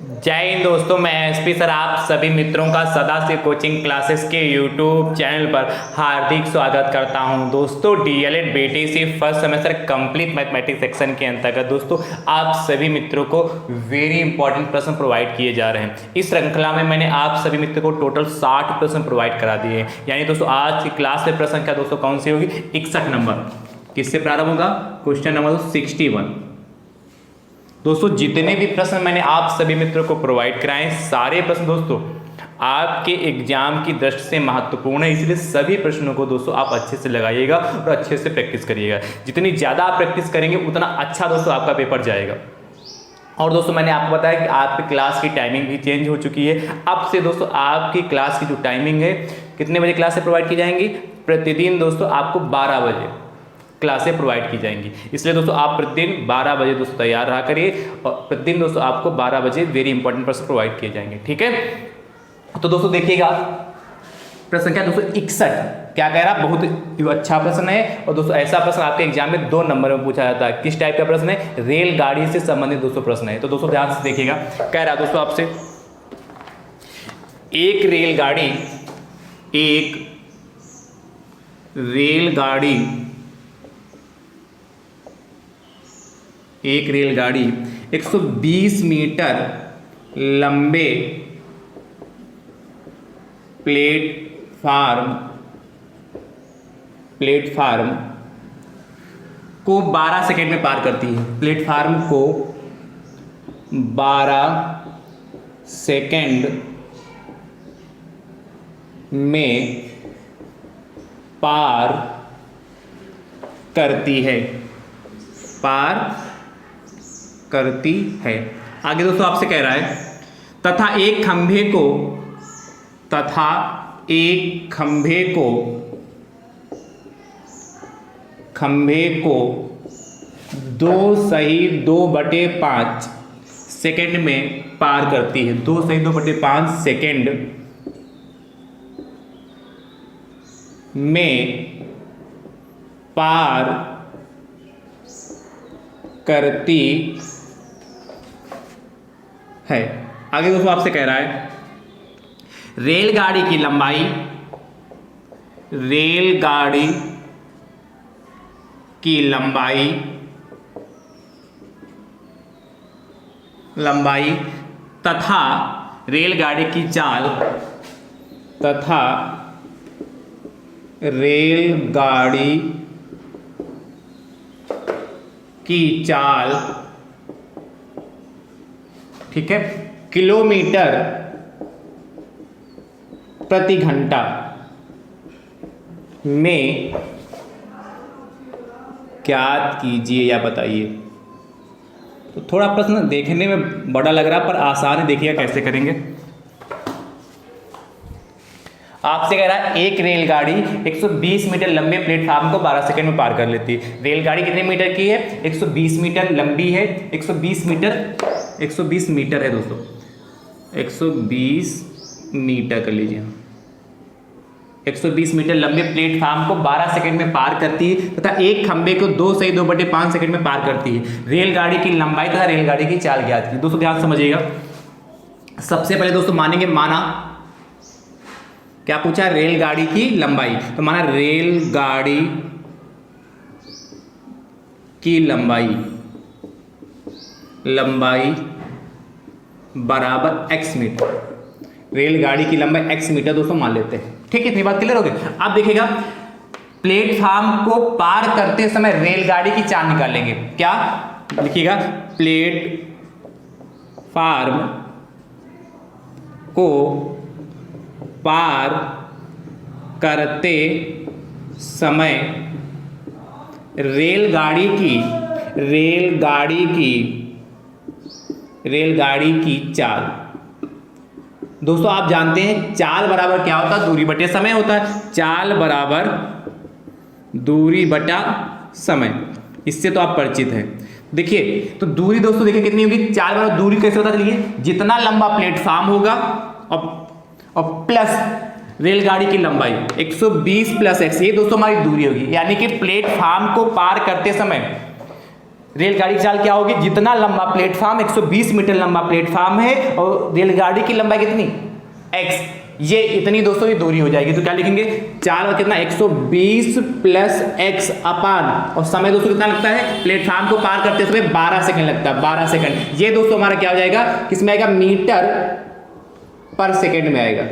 जय हिंद दोस्तों, मैं एसपी सर आप सभी मित्रों का सदा से कोचिंग क्लासेस के यूट्यूब चैनल पर हार्दिक स्वागत करता हूं। दोस्तों DElEd BTC first semester complete mathematics section के अंतर्गत दोस्तों आप सभी मित्रों को वेरी इंपॉर्टेंट प्रश्न प्रोवाइड किए जा रहे हैं। इस श्रृंखला में मैंने आप सभी मित्रों को टोटल 60 प्रश्न प्रोवाइड करा दिए हैं। यानी दोस्तों आज की क्लास में प्रश्न क्या दोस्तों कौन सी होगी? 61 नंबर। किससे प्रारंभ होगा? Question number 61। दोस्तों जितने भी प्रश्न मैंने आप सभी मित्रों को प्रोवाइड कराए सारे प्रश्न दोस्तों आपके एग्जाम की दृष्टि से महत्वपूर्ण है, इसलिए सभी प्रश्नों को दोस्तों आप अच्छे से लगाइएगा और अच्छे से प्रैक्टिस करिएगा। जितनी ज़्यादा आप प्रैक्टिस करेंगे उतना अच्छा दोस्तों आपका पेपर जाएगा। और दोस्तों मैंने आपको बताया कि आपकी क्लास की टाइमिंग भी चेंज हो चुकी है। अब से दोस्तों आपकी क्लास की जो टाइमिंग है, कितने बजे क्लासें प्रोवाइड की जाएंगी? प्रतिदिन दोस्तों आपको 12 बजे क्लासें प्रोवाइड की जाएंगी। इसलिए दोस्तों आप प्रतिदिन 12 बजे दोस्तों तैयार रहा करिए और प्रतिदिन दोस्तों आपको 12 बजे वेरी इंपॉर्टेंट प्रश्न प्रोवाइड किए जाएंगे। ठीक है, तो दोस्तों देखिएगा प्रश्न क्या दोस्तों 61 क्या कह रहा? बहुत अच्छा प्रश्न है। और दोस्तों ऐसा प्रश्न आपके एग्जाम में 2 नंबर में पूछा जाता है। किस टाइप का प्रश्न है? रेलगाड़ी से संबंधित दोस्तों प्रश्न है। तो दोस्तों ध्यान से देखिएगा, कह रहा दोस्तों आपसे एक रेलगाड़ी 120 मीटर लंबे प्लेटफार्म को 12 सेकेंड में पार करती है। प्लेटफार्म को 12 सेकेंड में पार करती है। आगे दोस्तों आपसे कह रहा है तथा एक खंभे को 2/5 सेकेंड में पार करती है। 2/5 सेकेंड में पार करती है। आगे दोस्तों आपसे कह रहा है रेलगाड़ी की लंबाई तथा रेलगाड़ी की चाल ठीक है किलोमीटर प्रति घंटा में ज्ञात कीजिए या बताइए। तो थोड़ा प्रश्न देखने में बड़ा लग रहा है पर आसान है, देखिएगा कैसे करेंगे। आपसे कह रहा है एक रेलगाड़ी 120 मीटर लंबे प्लेटफार्म को 12 सेकंड में पार कर लेती है। रेलगाड़ी कितने मीटर की है? 120 मीटर लंबी है। 120 मीटर है दोस्तों, 120 मीटर कर लीजिए। 120 मीटर लंबे प्लेटफार्म को 12 सेकंड में पार करती है तथा एक खंभे को 2/2/5 सेकंड में पार करती है। रेलगाड़ी की लंबाई तथा रेलगाड़ी की चाल ज्ञात की। दोस्तों ध्यान समझिएगा, सबसे पहले दोस्तों मानेंगे माना क्या पूछा? रेलगाड़ी की लंबाई। तो माना रेलगाड़ी की लंबाई बराबर x मीटर। रेलगाड़ी की लंबाई x मीटर दोस्तों मान लेते हैं। ठीक है, इतनी बात क्लियर हो गई। अब देखिएगा प्लेटफार्म को पार करते समय रेलगाड़ी की चाल निकालेंगे। क्या लिखिएगा? प्लेटफार्म को पार करते समय रेलगाड़ी की चाल। दोस्तों आप जानते हैं चाल बराबर क्या होता है? दूरी बटे समय होता है। चाल बराबर दूरी बटा समय, इससे तो आप परिचित हैं। देखिए तो दूरी दोस्तों देखिए कितनी होगी? चाल बराबर दूरी कैसे होता है? चलिए, जितना लंबा प्लेटफार्म होगा और प्लस रेलगाड़ी की लंबाई 120 प्लस x, ये दोस्तों हमारी दूरी होगी। यानी कि प्लेटफार्म को पार करते समय रेलगाड़ी की चाल क्या होगी, जितना लंबा प्लेटफॉर्म 120 मीटर लंबा प्लेटफॉर्म है और रेलगाड़ी की लंबाई कितनी x, ये इतनी दोस्तों की दूरी हो जाएगी। तो क्या लिखेंगे, चाल का कितना 120 प्लस x अपान, और समय दोस्तों कितना लगता है प्लेटफॉर्म को पार करते समय 12 सेकंड लगता है, 12 सेकंड। ये दोस्तों हमारा क्या हो जाएगा, किसमें आएगा, मीटर पर सेकंड में आएगा।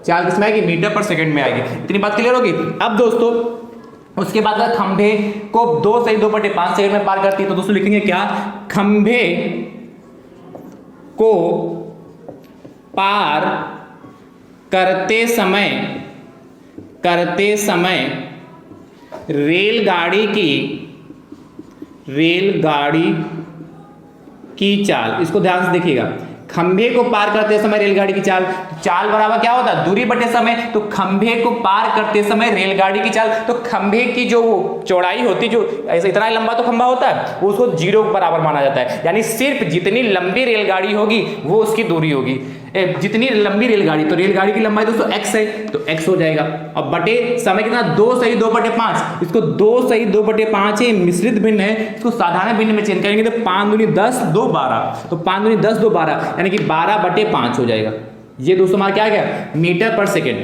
चाल किसमें आएगी, मीटर पर सेकंड में आएगी। इतनी बात क्लियर होगी। अब दोस्तों उसके बाद अगर खंभे को 2 से 2/5 सेकंड में पार करती है तो दोस्तों लिखेंगे क्या, खंभे को पार करते समय रेलगाड़ी की चाल, इसको ध्यान से देखिएगा, खंभे को पार करते समय रेलगाड़ी की चाल, चाल बराबर क्या होता है, दूरी बटे समय। तो खंभे को पार करते समय रेलगाड़ी की चाल, तो खंभे की जो चौड़ाई होती, जो ऐसे इतना लंबा तो खंभा होता है, वो उसको 0 के बराबर माना जाता है। यानी सिर्फ जितनी लंबी रेलगाड़ी होगी वो उसकी दूरी होगी। जितनी लंबी रेलगाड़ी, तो रेलगाड़ी की लंबाई दोस्तों x है, तो x हो जाएगा। अब बटे समय कितना, 2 सही 2/5, इसको 2 सही 2/5 है, मिश्रित भिन्न है, इसको साधारण भिन्न में चेंज करेंगे तो 5 दूनी 10 2 12, तो 5 दूनी 10 2 12, यानी कि 12/5 हो जाएगा। ये दोस्तों हमारा क्या गया, मीटर पर सेकेंड।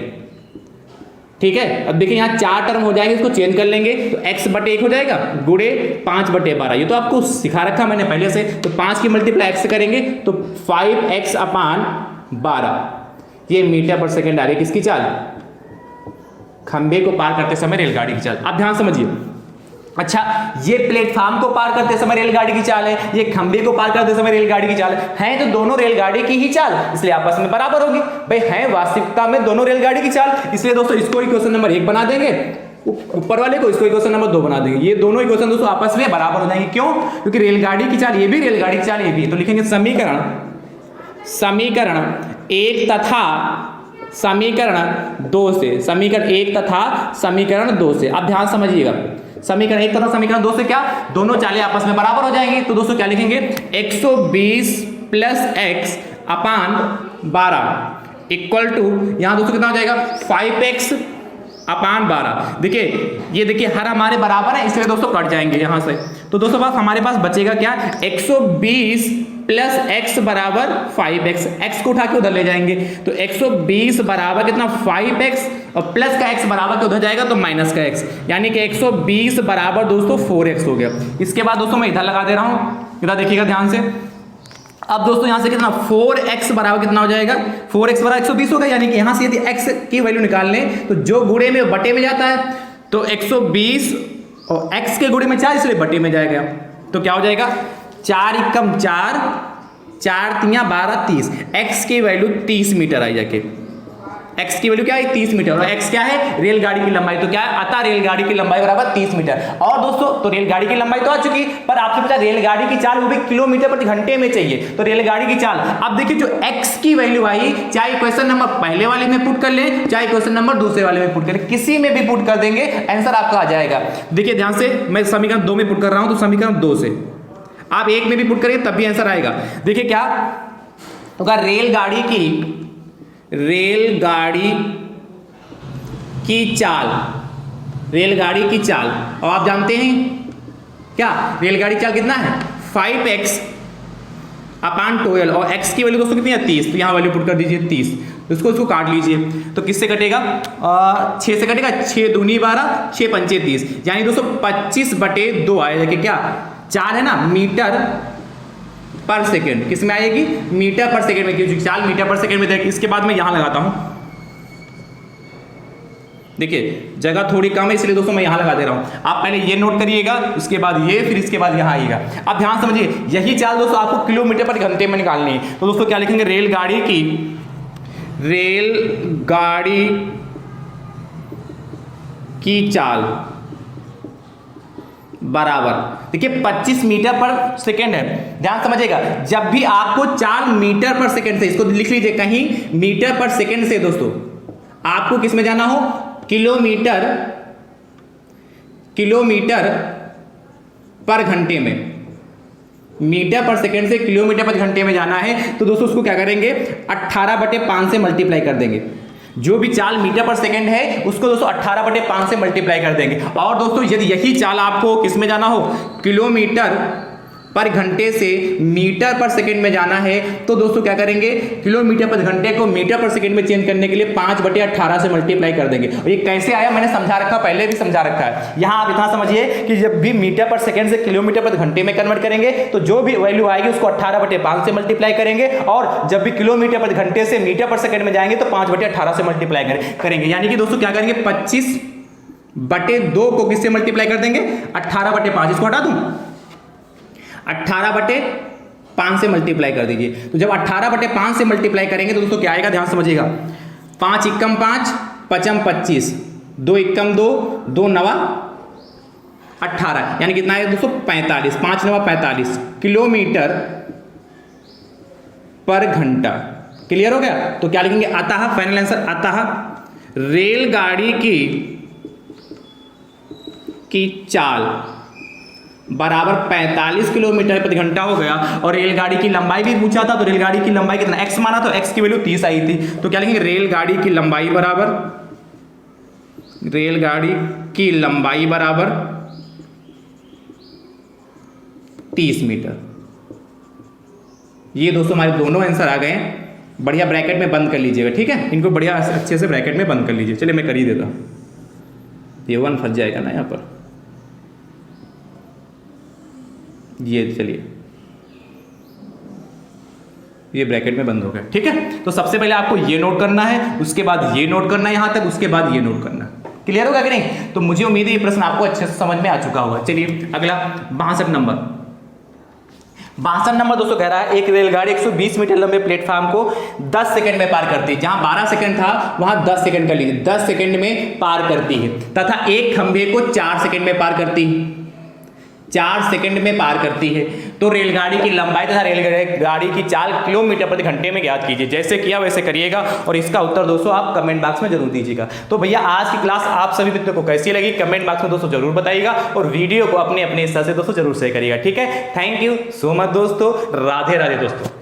ठीक है, अब देखिए यहाँ 4 टर्म हो जाएंगे, इसको चेंज कर लेंगे तो x/1 हो जाएगा गुणे 5/12। ये तो आपको सिखा रखा मैंने पहले से। तो 5 की मल्टीप्लाई x से करेंगे तो 5x/12, ये मीटर पर सेकेंड आ रही है किसकी चाल, खंभे को पार करते समय रेलगाड़ी की चाल। आप ध्यान समझिए। अच्छा, ये प्लेटफॉर्म को पार करते समय रेलगाड़ी की चाल है, ये खंभे को पार करते समय रेलगाड़ी की चाल है, तो दोनों रेलगाड़ी की ही चाल, इसलिए आपस में बराबर होगी। भाई है वास्तविकता में दोनों रेलगाड़ी की चाल, इसलिए दोस्तों इसको इक्वेशन नंबर 1 बना देंगे, ऊपर वाले को इसको इक्वेशन नंबर 2 बना देंगे। ये दोनों इक्वेशन दोस्तों आपस में बराबर हो जाएंगे। क्यों, क्योंकि रेलगाड़ी की चाल ये भी, रेलगाड़ी की चाल ये भी। तो लिखेंगे समीकरण 1 तथा समीकरण 2 से, समीकरण 1 तथा समीकरण 2 से। आप ध्यान समझिएगा, समीकरण 1 तथा समीकरण 2 से क्या, दोनों चालें आपस में बराबर हो जाएंगी। तो दोस्तों क्या लिखेंगे, 120 प्लस x अपान 12 इक्वल टू, यहां दोस्तों कितना हो जाएगा 5x अपान 12। देखिए ये देखिए हर हमारे बराबर है, इसलिए दोस्तों कट जाएंगे यहां से। तो दोस्तों पास हमारे पास बचेगा क्या, 120 प्लस x बराबर 5x, x को उठा के उधर ले जाएंगे तो 120 बराबर कितना 5x, और प्लस का x बराबर के उधर जाएगा तो माइनस का x, यानी कि 120 बराबर दोस्तों 4x हो गया। इसके बाद दोस्तों मैं इधर लगा दे रहा हूं, इधर देखिएगा ध्यान से। अब दोस्तों यहां से कितना 4x बराबर कितना हो जाएगा, 4x बराबर 120 होगा, यानी कि यहां से यदि x की वैल्यू निकाल लें तो जो गुणे में बटे में जाता है, तो 120 और x के गुणे में 4, इसलिए बटे में जाएगा। तो क्या हो जाएगा 4 एकम 4, 4 तियां 12 30, x की वैल्यू 30 मीटर आई जाके, x की वैल्यू क्या है 30 मीटर, और x क्या है रेलगाड़ी की लंबाई, तो क्या है अतः रेलगाड़ी की लंबाई बराबर 30 मीटर। और दोस्तों तो रेलगाड़ी की लंबाई तो आ चुकी, पर आपसे पूछा रेलगाड़ी की चाल वो भी किलोमीटर प्रति घंटे में चाहिए, तो रेलगाड़ी की चाल। अब देखिए जो x की वैल्यू आई, चाहे क्वेश्चन नंबर पहले वाले में पुट कर ले, चाहे क्वेश्चन नंबर दूसरे वाले में पुट कर ले, किसी में भी पुट कर देंगे आंसर आपका आ जाएगा। देखिए ध्यान से, मैं समीकरण 2 में पुट कर रहा हूं, तो समीकरण 2 से आप 1 में भी पुट करिए तब भी आंसर आएगा। देखिए क्या होगा, रेलगाड़ी की चाल, रेलगाड़ी की चाल, और आप जानते हैं क्या रेलगाड़ी चाल कितना है 5x अपान 12, और x की वैल्यू दोस्तों कितनी है 30, तो यहाँ वैल्यू पुट कर दीजिए 30, इसको काट लीजिए तो किससे कटेगा 6 से कटेगा, 6 दूनी 12, 6 पंचे 30, यानी दोस्तों 25/2 आएगा कि क्या चाल है ना मीटर पर सेकेंड, किस में आएगी मीटर पर सेकेंड में, क्योंकि चाल मीटर पर सेकेंड में देखिए। इसके बाद मैं यहां लगाता हूं, देखिए जगह थोड़ी कम है इसलिए दोस्तों मैं यहां लगा दे रहा हूं। आप पहले ये नोट करिएगा, उसके बाद ये, फिर इसके बाद यहां आइएगा। अब ध्यान समझिए, यही चाल दोस्तों आपको किलोमीटर पर घंटे में निकालनी है। तो दोस्तों क्या लिखेंगे, रेलगाड़ी की चाल बराबर, देखिए 25 मीटर पर सेकेंड है। ध्यान समझिएगा, जब भी आपको चाल मीटर पर सेकेंड से, इसको लिख लीजिए कहीं मीटर पर सेकेंड से दोस्तों आपको किस में जाना हो, किलोमीटर पर घंटे में, मीटर पर सेकेंड से किलोमीटर पर घंटे में जाना है, तो दोस्तों उसको क्या करेंगे 18/5 से मल्टीप्लाई कर देंगे। जो भी चाल मीटर पर सेकेंड है उसको दोस्तों 18/5 से मल्टीप्लाई कर देंगे। और दोस्तों यदि यही चाल आपको किस में जाना हो, किलोमीटर पर घंटे से मीटर पर सेकंड में जाना है तो दोस्तों क्या करेंगे, किलोमीटर पर घंटे को मीटर पर सेकंड में चेंज करने के लिए 5/18 से मल्टीप्लाई कर देंगे। और ये कैसे आया मैंने समझा रखा, पहले भी समझा रखा है। यहां आप इतना समझिए कि जब भी मीटर पर सेकंड से किलोमीटर पर घंटे में कन्वर्ट करेंगे तो जो भी वैल्यू आएगी उसको 18/5 से मल्टीप्लाई करेंगे, और जब भी किलोमीटर पर घंटे से मीटर पर सेकंड में जाएंगे तो 5/18 से मल्टीप्लाई करेंगे। यानी कि दोस्तों क्या करेंगे, 25/2 को किससे मल्टीप्लाई कर देंगे, 18/5। इसको हटा दूं, 18/5 से मल्टीप्लाई कर दीजिए। तो जब 18/5 से मल्टीप्लाई करेंगे तो दोस्तों क्या आएगा, ध्यान समझिएगा। 5 एकम 5, 5 25, 2 एकम 2, 2 नवा 18, यानी कितना है दोस्तों 45, 5 नवा 45 किलोमीटर पर घंटा। क्लियर हो गया। तो क्या लिखेंगे, अतः फाइनल आंसर, अतः रेलगाड़ी की चाल बराबर 45 किलोमीटर प्रति घंटा हो गया। और रेलगाड़ी की लंबाई भी पूछा था, तो रेलगाड़ी की लंबाई कितना, x माना तो x की वैल्यू 30 आई थी। तो क्या लिखेंगे, रेलगाड़ी की लंबाई बराबर 30 मीटर। ये दोस्तों हमारे दोनों आंसर आ गए हैं। बढ़िया ब्रैकेट में बंद कर लीजिएगा, ठीक है, इनको बढ़िया अच्छे से ब्रैकेट में बंद कर लीजिए। चलिए मैं कर ही देता हूं, ये 1 फंस जाएगा ना यहाँ पर। ये चलिए, ये ब्रैकेट में बंद हो गया, ठीक है। तो सबसे पहले आपको ये नोट करना है, उसके बाद ये नोट करना है यहां तक, उसके बाद ये नोट करना। क्लियर होगा कि नहीं। तो मुझे उम्मीद है ये प्रश्न आपको अच्छे से समझ में आ चुका होगा। चलिए अगला 62 नंबर। 62 नंबर दोस्तों कह रहा है, एक रेलगाड़ी 120 मीटर लंबे प्लेटफॉर्म को 10 सेकंड में पार करती है। जहां 12 सेकंड था वहां 10 सेकंड कर लीजिए, 10 सेकंड में पार करती है, तथा एक खंभे को 4 सेकंड में पार करती है, 4 सेकंड में पार करती है। तो रेलगाड़ी की लंबाई तथा रेलगाड़ी की चाल किलोमीटर प्रति घंटे में ज्ञात कीजिए। जैसे किया वैसे करिएगा, और इसका उत्तर दोस्तों आप कमेंट बॉक्स में जरूर दीजिएगा। तो भैया आज की क्लास आप सभी मित्रों को कैसी लगी कमेंट बॉक्स में दोस्तों जरूर बताइएगा, और वीडियो को अपने अपने हिस्से से दोस्तों जरूर शेयर करिएगा, ठीक है। थैंक यू सो मच दोस्तों, राधे राधे दोस्तों।